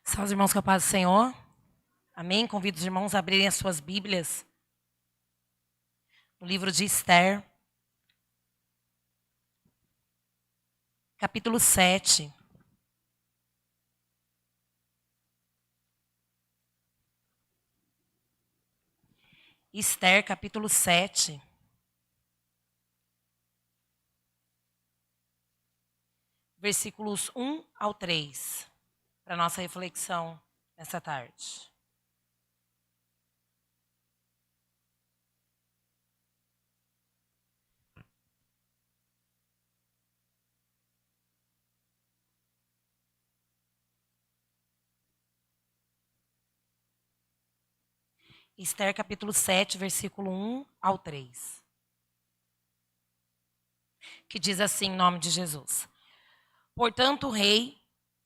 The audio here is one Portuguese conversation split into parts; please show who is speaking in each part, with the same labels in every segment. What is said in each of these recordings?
Speaker 1: Salve os irmãos com a paz do Senhor. Amém? Convido os irmãos a abrirem as suas Bíblias no livro de Esther, capítulo 7. Esther, capítulo 7. Versículos 1 ao 3, para nossa reflexão nessa tarde. Esther, capítulo 7, versículo 1 ao 3. Que diz assim, em nome de Jesus. Portanto, o rei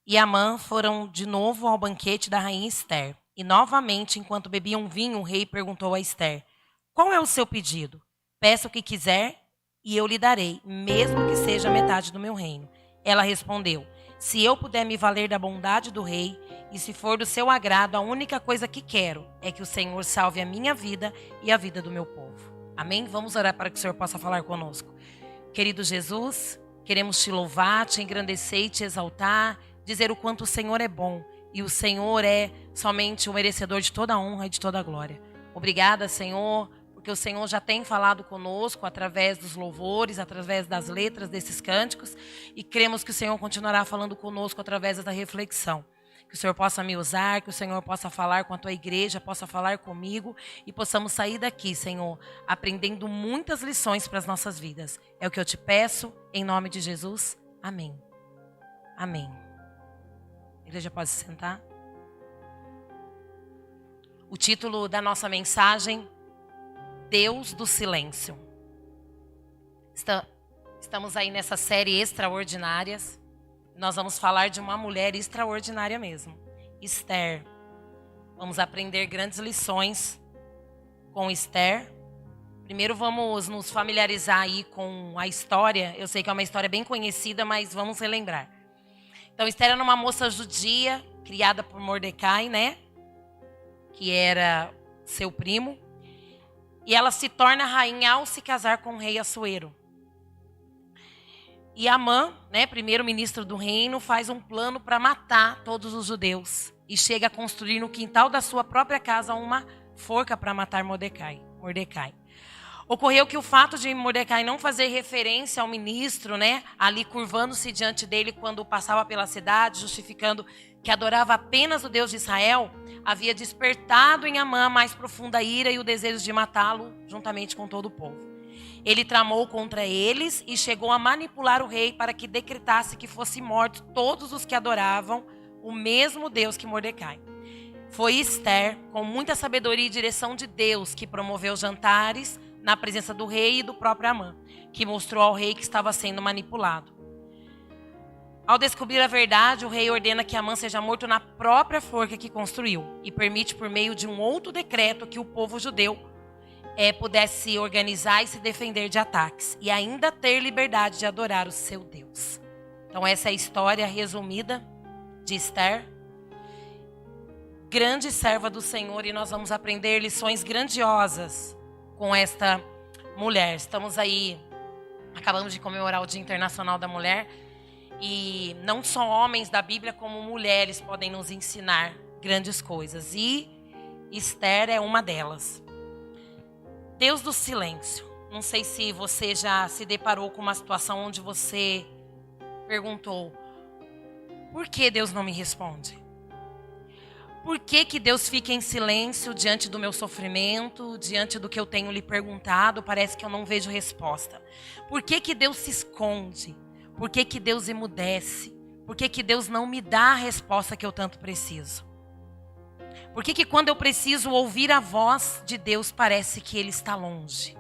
Speaker 1: e Amã foram de novo ao banquete da rainha Esther. E novamente, enquanto bebiam vinho, o rei perguntou a Esther: qual é o seu pedido? Peça o que quiser e eu lhe darei, mesmo que seja metade do meu reino. Ela respondeu: se eu puder me valer da bondade do rei, e se for do seu agrado, a única coisa que quero é que o Senhor salve a minha vida e a vida do meu povo. Amém? Vamos orar para que o Senhor possa falar conosco. Querido Jesus, queremos te louvar, te engrandecer e te exaltar, dizer o quanto o Senhor é bom e o Senhor é somente o merecedor de toda a honra e de toda a glória. Obrigada, Senhor, porque o Senhor já tem falado conosco através dos louvores, através das letras desses cânticos, e cremos que o Senhor continuará falando conosco através da reflexão. Que o Senhor possa me usar, que o Senhor possa falar com a tua igreja, possa falar comigo e possamos sair daqui, Senhor, aprendendo muitas lições para as nossas vidas. É o que eu te peço, em nome de Jesus. Amém. Amém. A igreja pode se sentar? O título da nossa mensagem: Deus do Silêncio. Estamos aí nessa série Extraordinárias. Nós vamos falar de uma mulher extraordinária mesmo, Esther. Vamos aprender grandes lições com Esther. Primeiro vamos nos familiarizar aí com a história. Eu sei que é uma história bem conhecida, mas vamos relembrar. Então, Esther era uma moça judia, criada por Mordecai, né? Que era seu primo. E ela se torna rainha ao se casar com o rei Assuero. E Amã, né, primeiro-ministro do reino, faz um plano para matar todos os judeus. E chega a construir no quintal da sua própria casa uma forca para matar Mordecai. Ocorreu que o fato de Mordecai não fazer referência ao ministro, né, ali curvando-se diante dele quando passava pela cidade, justificando que adorava apenas o Deus de Israel, havia despertado em Amã a mais profunda ira e o desejo de matá-lo juntamente com todo o povo. Ele tramou contra eles e chegou a manipular o rei para que decretasse que fossem mortos todos os que adoravam o mesmo Deus que Mordecai. Foi Esther, com muita sabedoria e direção de Deus, que promoveu jantares na presença do rei e do próprio Amã, que mostrou ao rei que estava sendo manipulado. Ao descobrir a verdade, o rei ordena que Amã seja morto na própria forca que construiu e permite, por meio de um outro decreto, que o povo judeu pudesse se organizar e se defender de ataques e ainda ter liberdade de adorar o seu Deus. Então essa é a história resumida de Esther, grande serva do Senhor, e nós vamos aprender lições grandiosas com esta mulher. Estamos aí, acabamos de comemorar o Dia Internacional da Mulher, e não só homens da Bíblia como mulheres podem nos ensinar grandes coisas, e Esther é uma delas. Deus do silêncio. Não sei se você já se deparou com uma situação onde você perguntou: por que Deus não me responde? Por que que Deus fica em silêncio diante do meu sofrimento, diante do que eu tenho lhe perguntado? Parece que eu não vejo resposta. Por que que Deus se esconde? Por que que Deus emudece? Por que que Deus não me dá a resposta que eu tanto preciso? Por que que quando eu preciso ouvir a voz de Deus, parece que Ele está longe?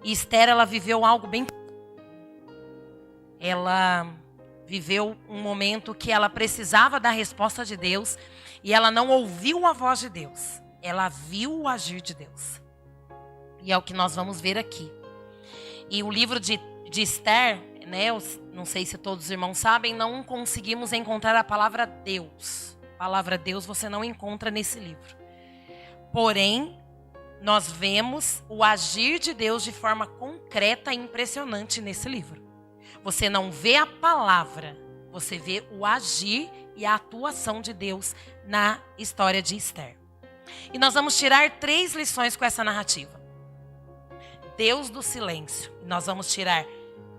Speaker 1: E Esther, ela viveu algo bem... Ela viveu um momento que ela precisava da resposta de Deus e ela não ouviu a voz de Deus. Ela viu o agir de Deus. E é o que nós vamos ver aqui. E o livro de de Esther, né? Eu não sei se todos os irmãos sabem, não conseguimos encontrar a palavra Deus. A palavra Deus você não encontra nesse livro. Porém, nós vemos o agir de Deus de forma concreta e impressionante nesse livro. Você não vê a palavra, você vê o agir e a atuação de Deus na história de Esther. E nós vamos tirar 3 lições com essa narrativa. Deus do silêncio. Nós vamos tirar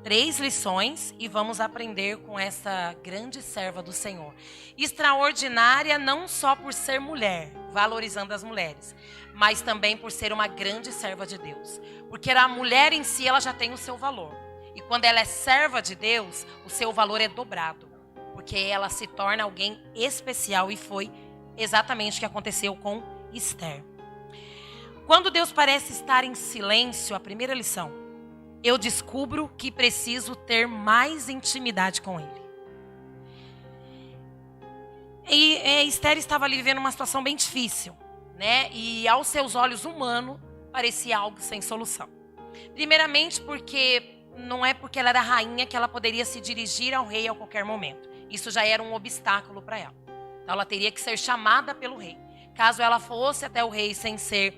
Speaker 1: 3 lições e vamos aprender com essa grande serva do Senhor. Extraordinária não só por ser mulher, valorizando as mulheres, mas também por ser uma grande serva de Deus. Porque a mulher em si, ela já tem o seu valor. E quando ela é serva de Deus, o seu valor é dobrado. Porque ela se torna alguém especial e foi exatamente o que aconteceu com Esther. Quando Deus parece estar em silêncio, a primeira lição, eu descubro que preciso ter mais intimidade com Ele. E Esther estava ali vivendo uma situação bem difícil, né? E aos seus olhos humanos, parecia algo sem solução. Primeiramente porque não é porque ela era rainha que ela poderia se dirigir ao rei a qualquer momento. Isso já era um obstáculo para ela. Então ela teria que ser chamada pelo rei. Caso ela fosse até o rei sem ser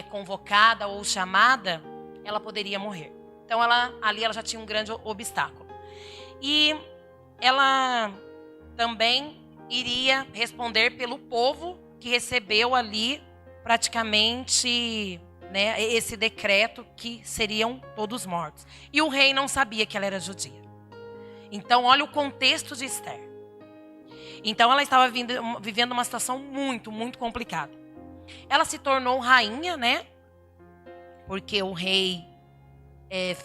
Speaker 1: convocada ou chamada, ela poderia morrer. Então ali ela já tinha um grande obstáculo. E ela também iria responder pelo povo que recebeu ali praticamente, né, esse decreto que seriam todos mortos. E o rei não sabia que ela era judia. Então olha o contexto de Esther. Então ela estava vivendo uma situação muito, muito complicada. Ela se tornou rainha, né? Porque o rei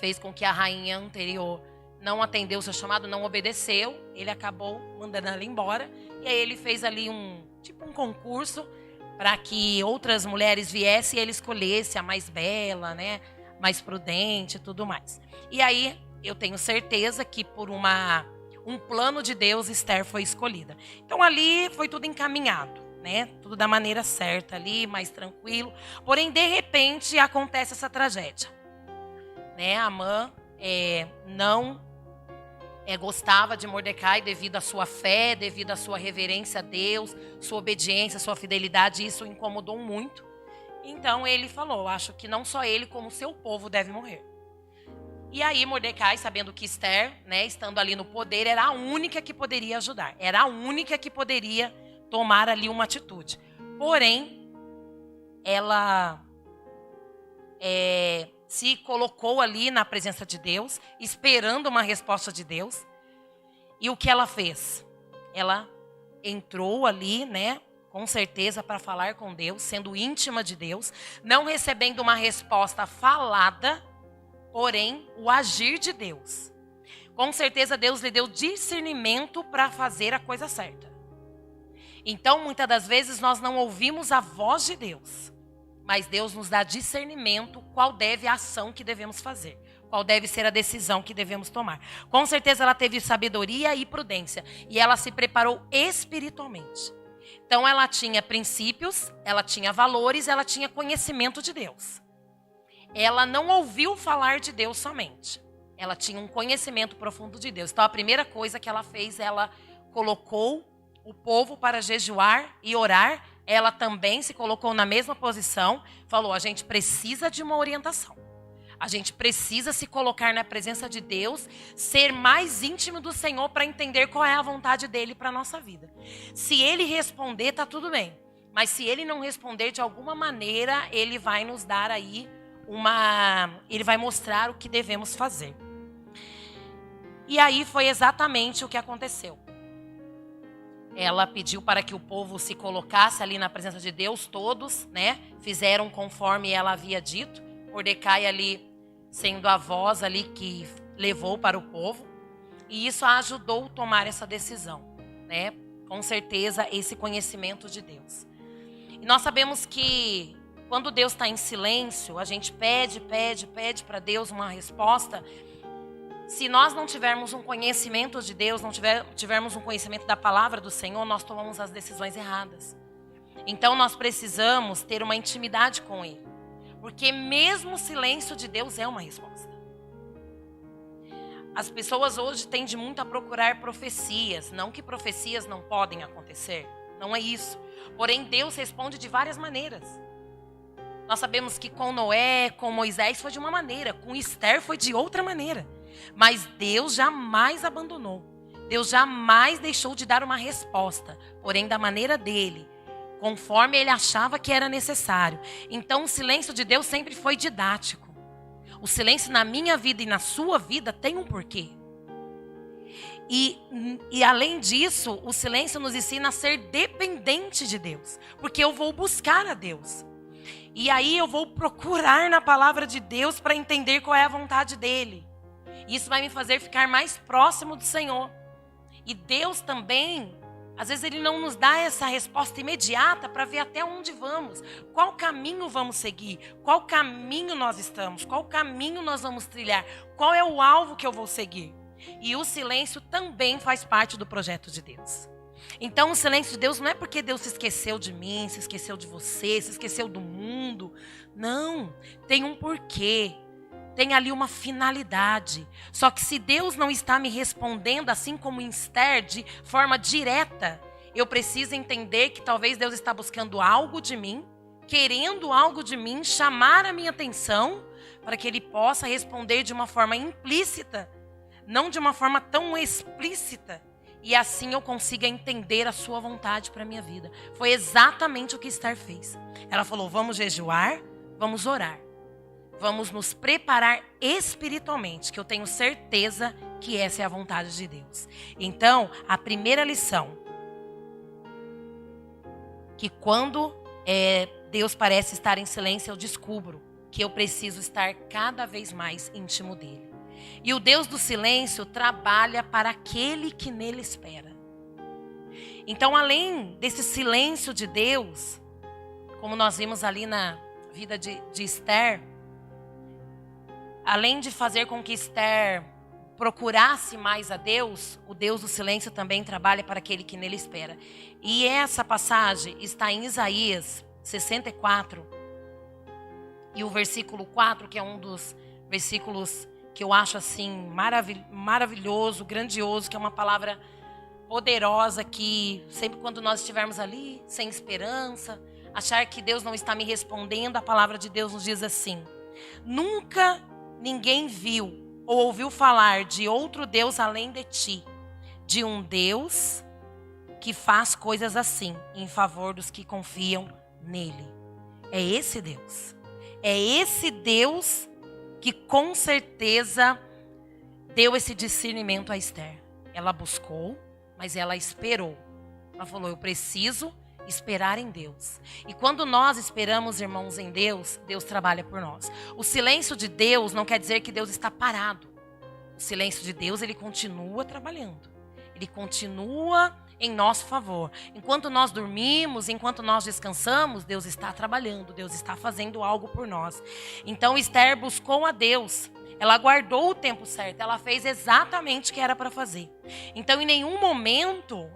Speaker 1: fez com que a rainha anterior não atendeu o seu chamado, não obedeceu. Ele acabou mandando ela embora. E aí ele fez ali um concurso para que outras mulheres viessem e ele escolhesse a mais bela, né? Mais prudente e tudo mais. E aí eu tenho certeza que por um plano de Deus, Esther foi escolhida. Então ali foi tudo encaminhado, né? Tudo da maneira certa ali, mais tranquilo. Porém, de repente, acontece essa tragédia. Né? Amã não gostava de Mordecai devido à sua fé, devido à sua reverência a Deus, sua obediência, sua fidelidade. Isso o incomodou muito. Então ele falou, acho que não só ele, como o seu povo deve morrer. E aí Mordecai, sabendo que Esther, né, estando ali no poder, era a única que poderia ajudar. Era a única que poderia tomar ali uma atitude. Porém, ela se colocou ali na presença de Deus, esperando uma resposta de Deus. E o que ela fez? Ela entrou ali, né, com certeza para falar com Deus, sendo íntima de Deus, não recebendo uma resposta falada, porém, o agir de Deus. Com certeza Deus lhe deu discernimento para fazer a coisa certa. Então, muitas das vezes, nós não ouvimos a voz de Deus. Mas Deus nos dá discernimento qual deve a ação que devemos fazer. Qual deve ser a decisão que devemos tomar. Com certeza ela teve sabedoria e prudência. E ela se preparou espiritualmente. Então ela tinha princípios, ela tinha valores, ela tinha conhecimento de Deus. Ela não ouviu falar de Deus somente. Ela tinha um conhecimento profundo de Deus. Então a primeira coisa que ela fez, ela colocou o povo para jejuar e orar. Ela também se colocou na mesma posição. Falou, a gente precisa de uma orientação. A gente precisa se colocar na presença de Deus, ser mais íntimo do Senhor para entender qual é a vontade dele para a nossa vida. Se ele responder, tá tudo bem. Mas se ele não responder de alguma maneira, ele vai nos dar aí ele vai mostrar o que devemos fazer. E aí foi exatamente o que aconteceu. Ela pediu para que o povo se colocasse ali na presença de Deus, todos, né? Fizeram conforme ela havia dito. Mordecai ali sendo a voz ali que levou para o povo. E isso a ajudou a tomar essa decisão, né? Com certeza esse conhecimento de Deus. E nós sabemos que quando Deus está em silêncio, a gente pede para Deus uma resposta. Se nós não tivermos um conhecimento de Deus, não tivermos um conhecimento da palavra do Senhor, nós tomamos as decisões erradas. Então nós precisamos ter uma intimidade com Ele. Porque mesmo o silêncio de Deus é uma resposta. As pessoas hoje tendem muito a procurar profecias. Não que profecias não podem acontecer. Não é isso. Porém, Deus responde de várias maneiras. Nós sabemos que com Noé, com Moisés foi de uma maneira. Com Esther foi de outra maneira. Mas Deus jamais abandonou. Deus jamais deixou de dar uma resposta. Porém, da maneira dele. Conforme ele achava que era necessário. Então, o silêncio de Deus sempre foi didático. O silêncio na minha vida e na sua vida tem um porquê. E além disso, o silêncio nos ensina a ser dependente de Deus. Porque eu vou buscar a Deus. E aí eu vou procurar na palavra de Deus para entender qual é a vontade dele. Isso vai me fazer ficar mais próximo do Senhor. E Deus também, às vezes ele não nos dá essa resposta imediata para ver até onde vamos. Qual caminho vamos seguir? Qual caminho nós estamos? Qual caminho nós vamos trilhar? Qual é o alvo que eu vou seguir? E o silêncio também faz parte do projeto de Deus. Então o silêncio de Deus não é porque Deus se esqueceu de mim, se esqueceu de você, se esqueceu do mundo. Não, tem um porquê. Tem ali uma finalidade. Só que se Deus não está me respondendo, assim como em Esther, de forma direta, eu preciso entender que talvez Deus está buscando algo de mim, querendo algo de mim, chamar a minha atenção, para que Ele possa responder de uma forma implícita, não de uma forma tão explícita. E assim eu consiga entender a sua vontade para a minha vida. Foi exatamente o que Esther fez. Ela falou, vamos jejuar, vamos orar. Vamos nos preparar espiritualmente, que eu tenho certeza que essa é a vontade de Deus. Então, a primeira lição, que quando Deus parece estar em silêncio, eu descubro que eu preciso estar cada vez mais íntimo dele. E o Deus do silêncio trabalha para aquele que nele espera. Então, além desse silêncio de Deus, como nós vimos ali na vida de Esther, além de fazer com que Esther procurasse mais a Deus, o Deus do silêncio também trabalha para aquele que nele espera. E essa passagem está em Isaías 64, e o versículo 4, que é um dos versículos que eu acho assim maravilhoso, grandioso, que é uma palavra poderosa que sempre quando nós estivermos ali, sem esperança, achar que Deus não está me respondendo, a palavra de Deus nos diz assim: nunca ninguém viu ou ouviu falar de outro Deus além de ti, de um Deus que faz coisas assim em favor dos que confiam nele. É esse Deus. É esse Deus que com certeza deu esse discernimento a Esther. Ela buscou, mas ela esperou. Ela falou, eu preciso esperar em Deus. E quando nós esperamos, irmãos, em Deus, Deus trabalha por nós. O silêncio de Deus não quer dizer que Deus está parado. O silêncio de Deus, ele continua trabalhando. Ele continua em nosso favor. Enquanto nós dormimos, enquanto nós descansamos, Deus está trabalhando, Deus está fazendo algo por nós. Então Esther buscou a Deus. Ela aguardou o tempo certo, ela fez exatamente o que era para fazer. Então, em nenhum momento,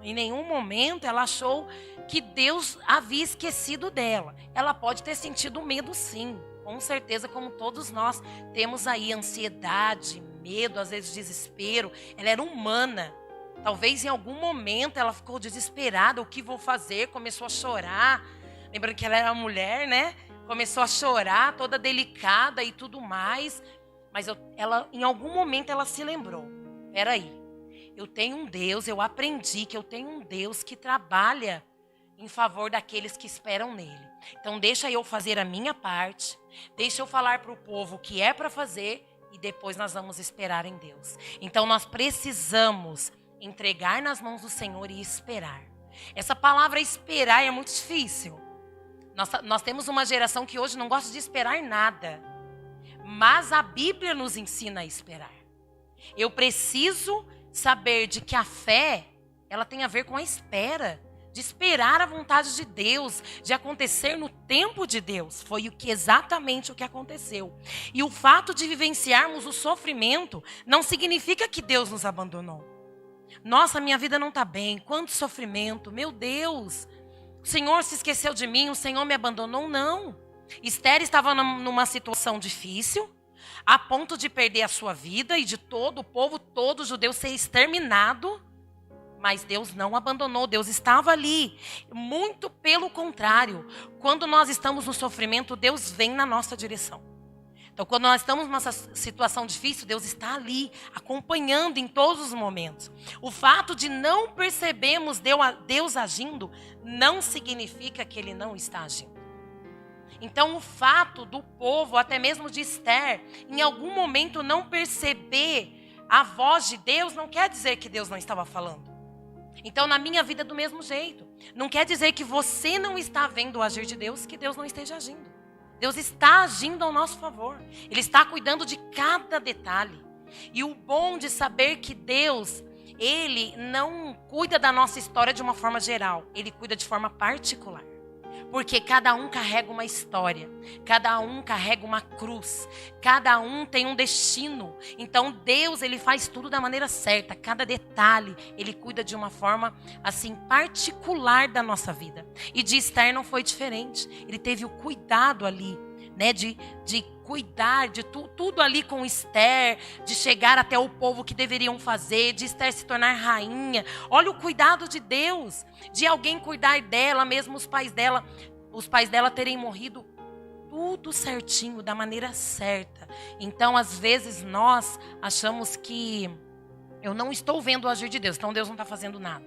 Speaker 1: ela achou que Deus havia esquecido dela. Ela pode ter sentido medo, sim, com certeza, como todos nós temos aí ansiedade, medo, às vezes desespero. Ela era humana. Talvez em algum momento ela ficou desesperada, o que vou fazer? Começou a chorar. Lembrando que ela era mulher, né? Começou a chorar, toda delicada e tudo mais. Mas em algum momento ela se lembrou. Peraí, eu tenho um Deus, eu aprendi que eu tenho um Deus que trabalha em favor daqueles que esperam nele. Então deixa eu fazer a minha parte, deixa eu falar para o povo o que é para fazer e depois nós vamos esperar em Deus. Então nós precisamos entregar nas mãos do Senhor e esperar. Essa palavra esperar é muito difícil. Nós temos uma geração que hoje não gosta de esperar nada. Mas a Bíblia nos ensina a esperar. Eu preciso saber de que a fé, ela tem a ver com a espera. De esperar a vontade de Deus, de acontecer no tempo de Deus. Foi exatamente o que aconteceu. E o fato de vivenciarmos o sofrimento não significa que Deus nos abandonou. Nossa, minha vida não está bem, quanto sofrimento, meu Deus. O Senhor se esqueceu de mim, o Senhor me abandonou, não. Esther estava numa situação difícil, a ponto de perder a sua vida e de todo o povo, todo judeu ser exterminado. Mas Deus não abandonou, Deus estava ali. Muito pelo contrário, quando nós estamos no sofrimento, Deus vem na nossa direção. Então, quando nós estamos numa situação difícil, Deus está ali, acompanhando em todos os momentos. O fato de não percebermos Deus agindo, não significa que Ele não está agindo. Então, o fato do povo, até mesmo de Esther, em algum momento não perceber a voz de Deus, não quer dizer que Deus não estava falando. Então, na minha vida, do mesmo jeito. Não quer dizer que você não está vendo o agir de Deus, que Deus não esteja agindo. Deus está agindo ao nosso favor. Ele está cuidando de cada detalhe. E o bom de saber que Deus, Ele não cuida da nossa história de uma forma geral. Ele cuida de forma particular. Porque cada um carrega uma história, cada um carrega uma cruz, cada um tem um destino. Então Deus, Ele faz tudo da maneira certa, cada detalhe, Ele cuida de uma forma assim particular da nossa vida. E de Esther não foi diferente. Ele teve o cuidado ali, né, de cuidar de tudo ali com Esther, de chegar até o povo que deveriam fazer, de Esther se tornar rainha. Olha o cuidado de Deus, de alguém cuidar dela, mesmo os pais dela terem morrido, tudo certinho, da maneira certa. Então, às vezes, nós achamos que eu não estou vendo o agir de Deus, então Deus não está fazendo nada.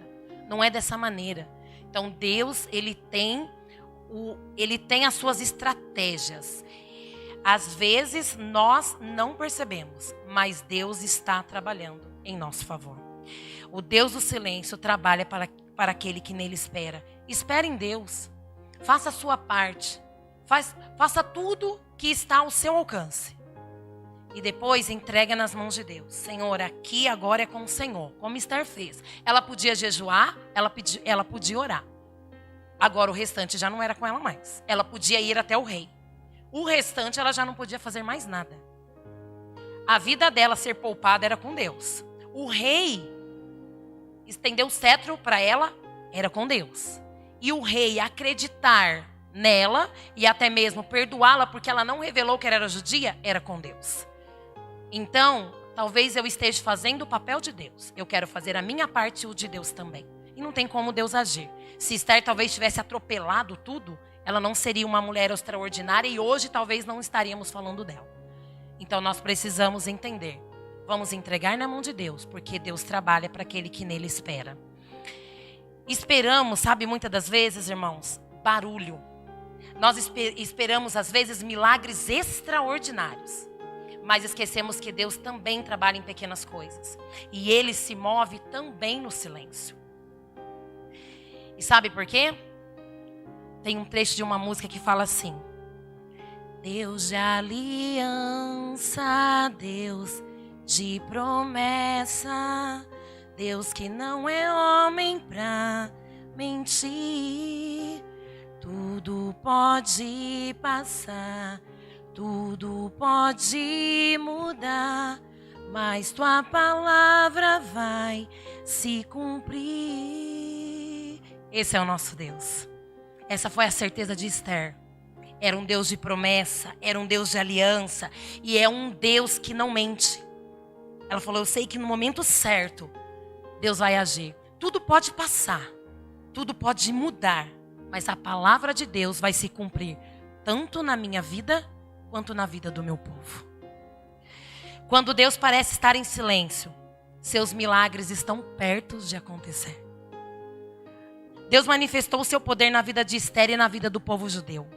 Speaker 1: Não é dessa maneira. Então, Deus, Ele tem as suas estratégias. Às vezes nós não percebemos, mas Deus está trabalhando em nosso favor. O Deus do silêncio trabalha para aquele que nele espera. Espere em Deus. Faça a sua parte. Faça tudo que está ao seu alcance. E depois entrega nas mãos de Deus. Senhor, aqui agora é com o Senhor. Como Esther fez. Ela podia jejuar, ela podia orar. Agora o restante já não era com ela mais. Ela podia ir até o rei. O restante ela já não podia fazer mais nada. A vida dela ser poupada era com Deus. O rei estendeu o cetro para ela, era com Deus. E o rei acreditar nela e até mesmo perdoá-la porque ela não revelou que ela era judia, era com Deus. Então, talvez eu esteja fazendo o papel de Deus. Eu quero fazer a minha parte e o de Deus também. E não tem como Deus agir. Se Esther talvez tivesse atropelado tudo, ela não seria uma mulher extraordinária e hoje talvez não estaríamos falando dela. Então nós precisamos entender. Vamos entregar na mão de Deus, porque Deus trabalha para aquele que nele espera. Esperamos, sabe, muitas das vezes, irmãos, barulho. Nós esperamos, às vezes, milagres extraordinários. Mas esquecemos que Deus também trabalha em pequenas coisas. E Ele se move também no silêncio. E sabe por quê? Tem um trecho de uma música que fala assim: Deus de aliança, Deus de promessa, Deus que não é homem pra mentir. Tudo pode passar, tudo pode mudar, mas tua palavra vai se cumprir. Esse é o nosso Deus. Essa foi a certeza de Esther. Era um Deus de promessa, era um Deus de aliança e é um Deus que não mente. Ela falou: eu sei que no momento certo Deus vai agir. Tudo pode passar, tudo pode mudar, mas a palavra de Deus vai se cumprir tanto na minha vida quanto na vida do meu povo. Quando Deus parece estar em silêncio, seus milagres estão perto de acontecer. Deus manifestou o seu poder na vida de Esther e na vida do povo judeu.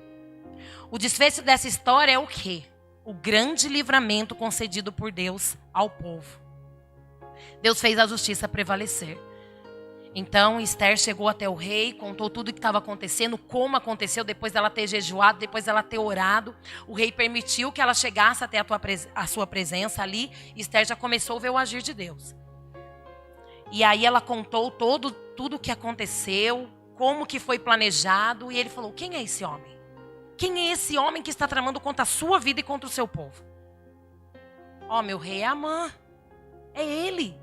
Speaker 1: O desfecho dessa história é o quê? O grande livramento concedido por Deus ao povo. Deus fez a justiça prevalecer. Então Esther chegou até o rei, contou tudo o que estava acontecendo, como aconteceu depois dela ter jejuado, depois dela ter orado. O rei permitiu que ela chegasse até a sua presença ali. Esther já começou a ver o agir de Deus. E aí ela contou tudo o que aconteceu, como que foi planejado. E ele falou: quem é esse homem? Quem é esse homem que está tramando contra a sua vida e contra o seu povo? Ó, meu rei é Amã. É ele.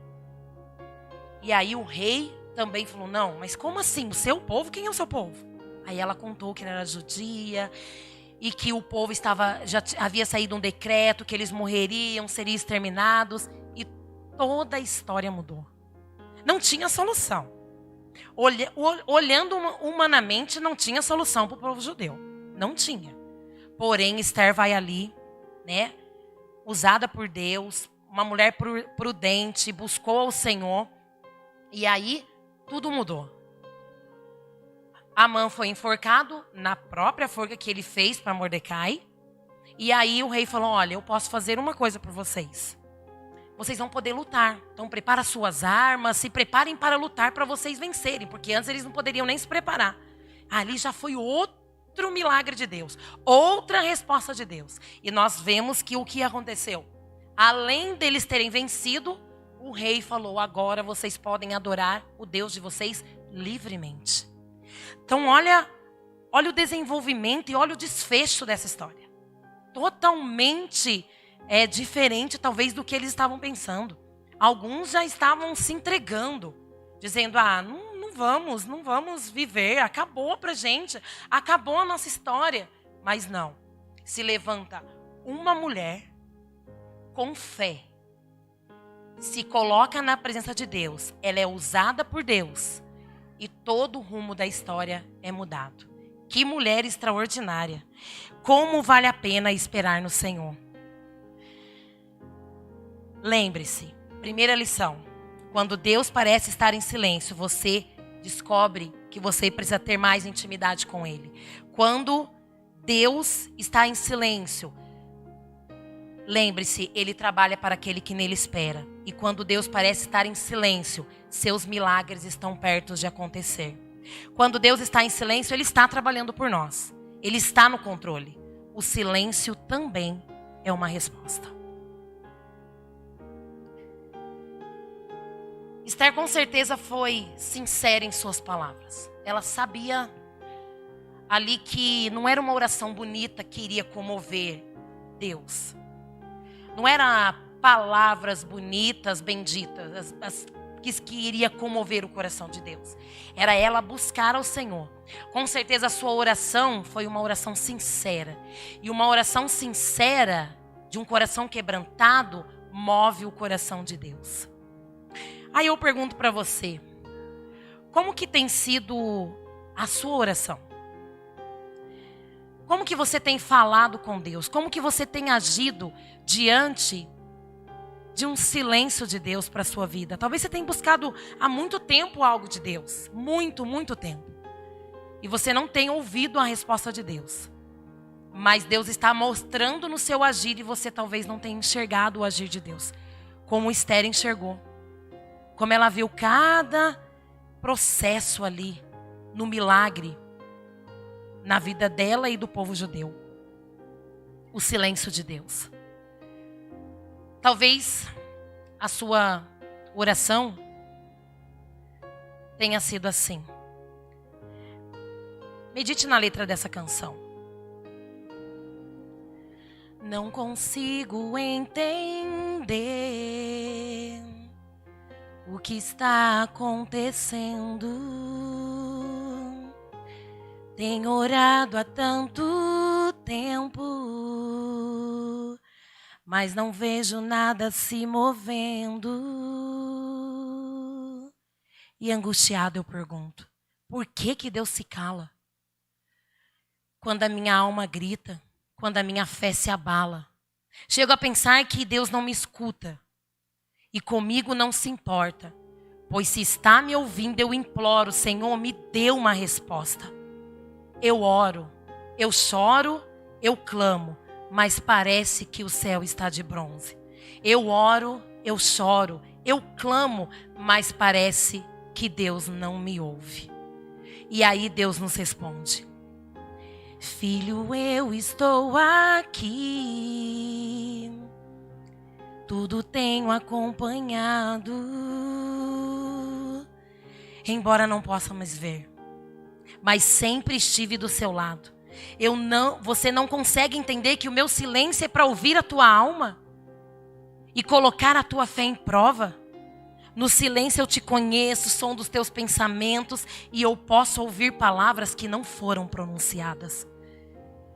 Speaker 1: E aí o rei também falou: não, mas como assim? O seu povo? Quem é o seu povo? Aí ela contou que ela era judia e que o povo já havia saído um decreto que eles morreriam, seriam exterminados, e toda a história mudou. Não tinha solução. Olhando humanamente, não tinha solução para o povo judeu. Não tinha. Porém, Esther vai ali, né? Usada por Deus, uma mulher prudente, buscou ao Senhor. E aí, tudo mudou. Amã foi enforcado na própria forca que ele fez para Mordecai. E aí o rei falou, olha, eu posso fazer uma coisa por vocês. Vocês vão poder lutar. Então prepara suas armas, se preparem para lutar para vocês vencerem. Porque antes eles não poderiam nem se preparar. Ali já foi outro milagre de Deus. Outra resposta de Deus. E nós vemos que o que aconteceu? Além deles terem vencido, o rei falou, agora vocês podem adorar o Deus de vocês livremente. Então olha o desenvolvimento e olha o desfecho dessa história. Totalmente diferente talvez do que eles estavam pensando. Alguns já estavam se entregando, dizendo, não vamos viver, acabou pra gente, acabou a nossa história. Mas não, se levanta uma mulher com fé, se coloca na presença de Deus, ela é usada por Deus e todo o rumo da história é mudado. Que mulher extraordinária! Como vale a pena esperar no Senhor. Lembre-se, primeira lição, quando Deus parece estar em silêncio, você descobre que você precisa ter mais intimidade com Ele. Quando Deus está em silêncio, lembre-se, Ele trabalha para aquele que nele espera. E quando Deus parece estar em silêncio, seus milagres estão perto de acontecer. Quando Deus está em silêncio, Ele está trabalhando por nós. Ele está no controle. O silêncio também é uma resposta. Esther com certeza foi sincera em suas palavras. Ela sabia ali que não era uma oração bonita que iria comover Deus. Não eram palavras bonitas, benditas, que iria comover o coração de Deus. Era ela buscar ao Senhor. Com certeza a sua oração foi uma oração sincera. E uma oração sincera, de um coração quebrantado, move o coração de Deus. Aí eu pergunto para você, como que tem sido a sua oração? Como que você tem falado com Deus? Como que você tem agido diante de um silêncio de Deus para a sua vida? Talvez você tenha buscado há muito tempo algo de Deus. Muito tempo. E você não tenha ouvido a resposta de Deus. Mas Deus está mostrando no seu agir e você talvez não tenha enxergado o agir de Deus. Como Esther enxergou. Como ela viu cada processo ali, no milagre, na vida dela e do povo judeu. O silêncio de Deus. Talvez a sua oração tenha sido assim. Medite na letra dessa canção. Não consigo entender o que está acontecendo. Tenho orado há tanto tempo, mas não vejo nada se movendo. E angustiado eu pergunto, por que Deus se cala? Quando a minha alma grita, quando a minha fé se abala. Chego a pensar que Deus não me escuta. E comigo não se importa, pois se está me ouvindo, eu imploro, Senhor, me dê uma resposta. Eu oro, eu choro, eu clamo, mas parece que o céu está de bronze. Eu oro, eu choro, eu clamo, mas parece que Deus não me ouve. E aí Deus nos responde: Filho, eu estou aqui. Tudo tenho acompanhado, embora não possa mais ver, mas sempre estive do seu lado. Você não consegue entender que o meu silêncio é para ouvir a tua alma e colocar a tua fé em prova? No silêncio eu te conheço, som dos teus pensamentos, e eu posso ouvir palavras que não foram pronunciadas.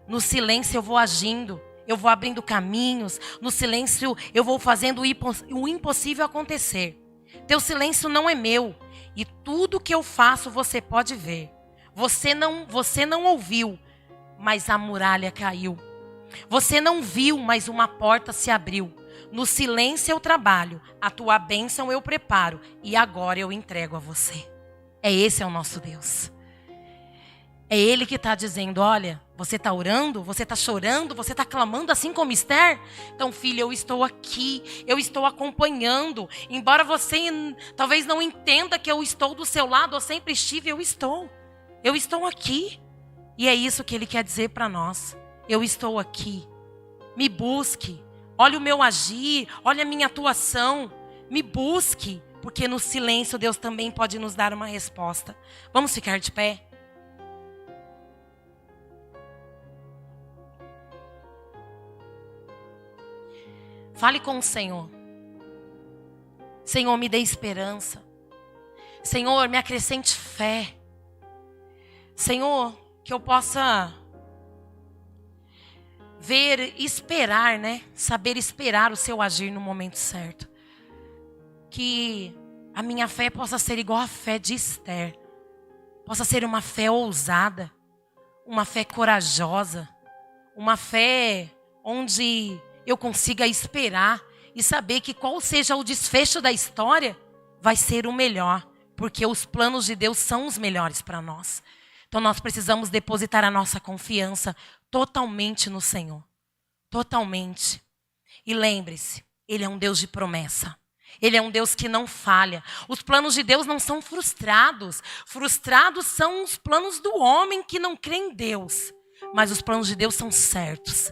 Speaker 1: No silêncio eu vou agindo, eu vou abrindo caminhos. No silêncio eu vou fazendo o impossível acontecer. Teu silêncio não é meu. E tudo que eu faço você pode ver. Você não ouviu, mas a muralha caiu. Você não viu, mas uma porta se abriu. No silêncio eu trabalho, a tua bênção eu preparo. E agora eu entrego a você. Esse é o nosso Deus. É Ele que está dizendo, olha, você está orando, você está chorando, você está clamando assim como Esther? Então, filha, eu estou aqui, eu estou acompanhando. Embora você talvez não entenda que eu estou do seu lado, eu sempre estive, eu estou aqui. E é isso que Ele quer dizer para nós. Eu estou aqui, me busque, olha o meu agir, olha a minha atuação, me busque. Porque no silêncio Deus também pode nos dar uma resposta. Vamos ficar de pé? Fale com o Senhor. Senhor, me dê esperança. Senhor, me acrescente fé. Senhor, que eu possa ver, esperar, né? Saber esperar o seu agir no momento certo. Que a minha fé possa ser igual à fé de Esther. Possa ser uma fé ousada. Uma fé corajosa. Uma fé onde eu consiga esperar e saber que qual seja o desfecho da história, vai ser o melhor. Porque os planos de Deus são os melhores para nós. Então nós precisamos depositar a nossa confiança totalmente no Senhor. Totalmente. E lembre-se, Ele é um Deus de promessa. Ele é um Deus que não falha. Os planos de Deus não são frustrados. Frustrados são os planos do homem que não crê em Deus. Mas os planos de Deus são certos.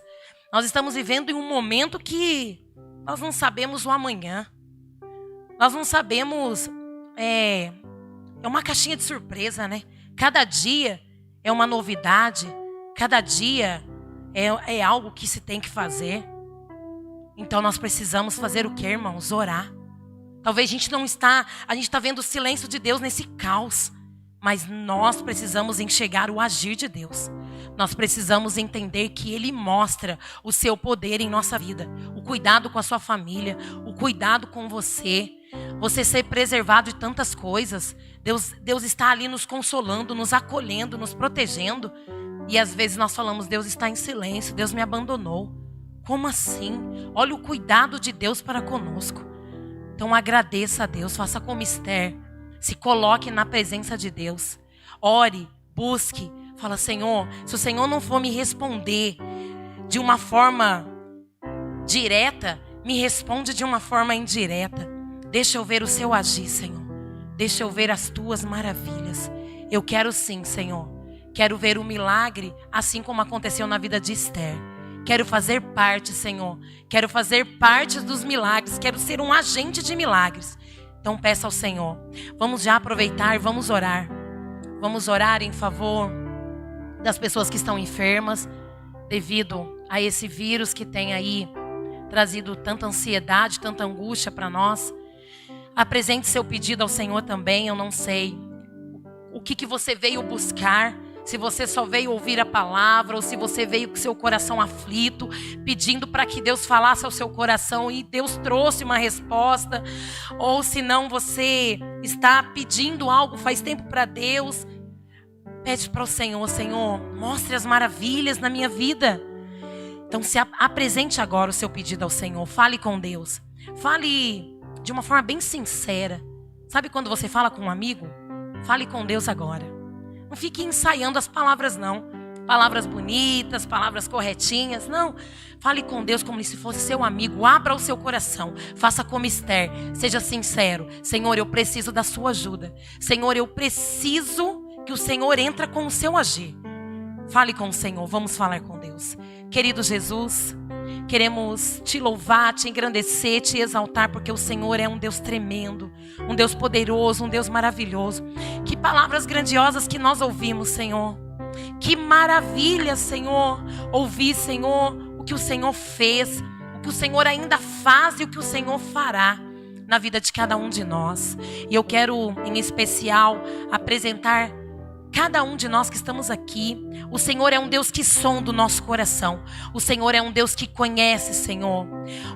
Speaker 1: Nós estamos vivendo em um momento que nós não sabemos o amanhã. Nós não sabemos... É uma caixinha de surpresa, né? Cada dia é uma novidade. Cada dia é algo que se tem que fazer. Então nós precisamos fazer o quê, irmãos? Orar. Talvez a gente está vendo o silêncio de Deus nesse caos. Mas nós precisamos enxergar o agir de Deus. Nós precisamos entender que Ele mostra o seu poder em nossa vida. O cuidado com a sua família, o cuidado com você. Você ser preservado de tantas coisas. Deus está ali nos consolando, nos acolhendo, nos protegendo. E às vezes nós falamos, Deus está em silêncio, Deus me abandonou. Como assim? Olha o cuidado de Deus para conosco. Então agradeça a Deus, faça como Esther. Se coloque na presença de Deus. Ore, busque. Fala, Senhor, se o Senhor não for me responder de uma forma direta, me responde de uma forma indireta. Deixa eu ver o seu agir, Senhor. Deixa eu ver as tuas maravilhas. Eu quero sim, Senhor. Quero ver o milagre, assim como aconteceu na vida de Esther. Quero fazer parte, Senhor. Quero fazer parte dos milagres. Quero ser um agente de milagres. Então peça ao Senhor. Vamos já aproveitar e vamos orar. Vamos orar em favor das pessoas que estão enfermas devido a esse vírus que tem aí trazido tanta ansiedade, tanta angústia para nós. Apresente seu pedido ao Senhor também. Eu não sei o que você veio buscar. Se você só veio ouvir a palavra ou se você veio com seu coração aflito, pedindo para que Deus falasse ao seu coração e Deus trouxe uma resposta. Ou se não, você está pedindo algo faz tempo para Deus. Pede para o Senhor, Senhor, mostre as maravilhas na minha vida. Então se apresente agora o seu pedido ao Senhor. Fale com Deus. Fale de uma forma bem sincera. Sabe quando você fala com um amigo? Fale com Deus agora. Não fique ensaiando as palavras, não. Palavras bonitas, palavras corretinhas. Não. Fale com Deus como se fosse seu amigo. Abra o seu coração. Faça como Esther. Seja sincero. Senhor, eu preciso da sua ajuda. Senhor, eu preciso que o Senhor entre com o seu agir. Fale com o Senhor. Vamos falar com Deus. Querido Jesus, queremos te louvar, te engrandecer, te exaltar, porque o Senhor é um Deus tremendo, um Deus poderoso, um Deus maravilhoso. Que palavras grandiosas que nós ouvimos, Senhor. Que maravilha, Senhor, ouvir, Senhor, o que o Senhor fez, o que o Senhor ainda faz e o que o Senhor fará na vida de cada um de nós. E eu quero, em especial, apresentar cada um de nós que estamos aqui. O Senhor é um Deus que sonda o nosso coração. O Senhor é um Deus que conhece, Senhor,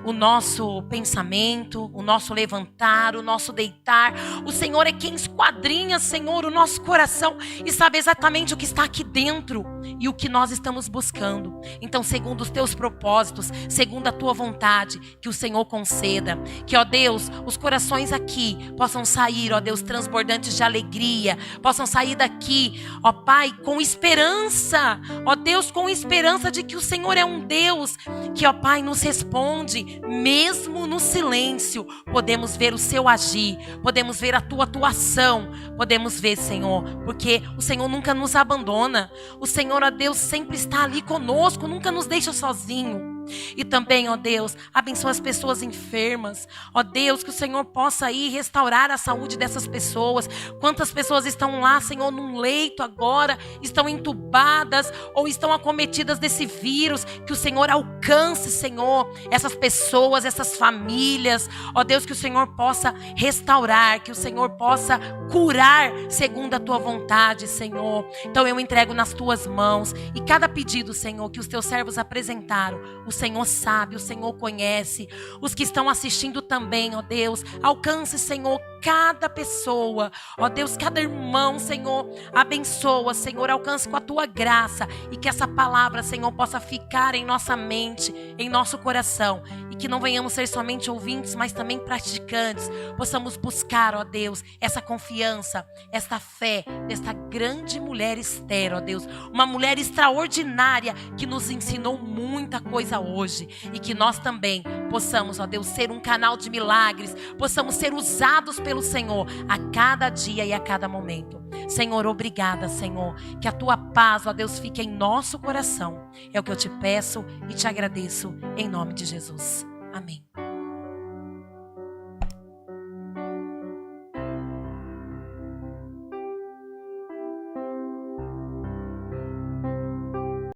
Speaker 1: o nosso pensamento, o nosso levantar, o nosso deitar. O Senhor é quem esquadrinha, Senhor, o nosso coração e sabe exatamente o que está aqui dentro e o que nós estamos buscando. Então, segundo os teus propósitos, segundo a tua vontade, que o Senhor conceda, que, ó Deus, os corações aqui possam sair, ó Deus, transbordantes de alegria, possam sair daqui, ó Pai, com esperança, ó Deus, com esperança de que o Senhor é um Deus que, ó Pai, nos responde, mesmo no silêncio. Podemos ver o seu agir, podemos ver a tua atuação, podemos ver, Senhor, porque o Senhor nunca nos abandona, o Senhor, ó Deus, sempre está ali conosco, nunca nos deixa sozinho. E também, ó Deus, abençoa as pessoas enfermas. Ó Deus, que o Senhor possa ir restaurar a saúde dessas pessoas. Quantas pessoas estão lá, Senhor, num leito agora, estão entubadas ou estão acometidas desse vírus. Que o Senhor alcance, Senhor, essas pessoas, essas famílias. Ó Deus, que o Senhor possa restaurar, que o Senhor possa curar segundo a tua vontade, Senhor. Então eu entrego nas tuas mãos e cada pedido, Senhor, que os teus servos apresentaram, o Senhor sabe, o Senhor conhece. Os que estão assistindo também, ó Deus, alcance, Senhor, cada pessoa, ó Deus, cada irmão, Senhor, abençoa, Senhor, alcance com a tua graça e que essa palavra, Senhor, possa ficar em nossa mente, em nosso coração e que não venhamos ser somente ouvintes, mas também praticantes, possamos buscar, ó Deus, essa confiança, esta fé desta grande mulher Esther, ó Deus, uma mulher extraordinária que nos ensinou muita coisa hoje e que nós também possamos, ó Deus, ser um canal de milagres, possamos ser usados pelo Senhor a cada dia e a cada momento. Senhor, obrigada, Senhor, que a tua paz, ó Deus, fique em nosso coração. É o que eu te peço e te agradeço em nome de Jesus. Amém.